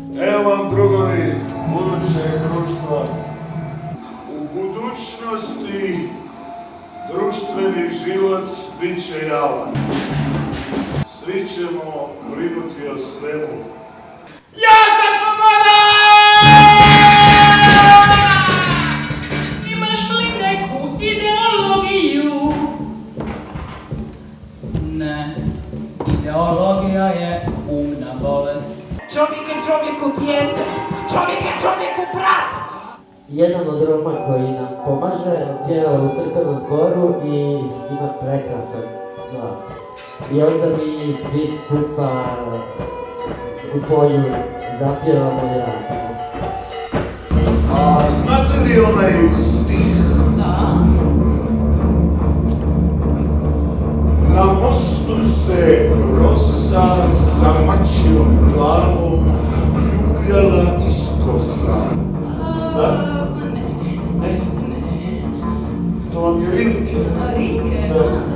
Evo vam, drugovi, budućeg društva. U budućnosti društveni život bit će javan. Svi ćemo brinuti o svemu. Ja sam sloboda! Imaš li neku ideologiju? Ne, ideologija je umna bolest. Čovjek je čovjeku dijete, čovjek je čovjeku brat. Jedan od Roma koji nam pomaže pjeva u crkvenom zboru i ima prekrasan glas. I onda mi svi skupa u polju zapjevamo i radimo. A znate li onaj stih? Da. Na mostu se rosa sa mačjom glavom ljuljala iskosa. Da? Ne. To vam je Rilke. Rilke, Da. da.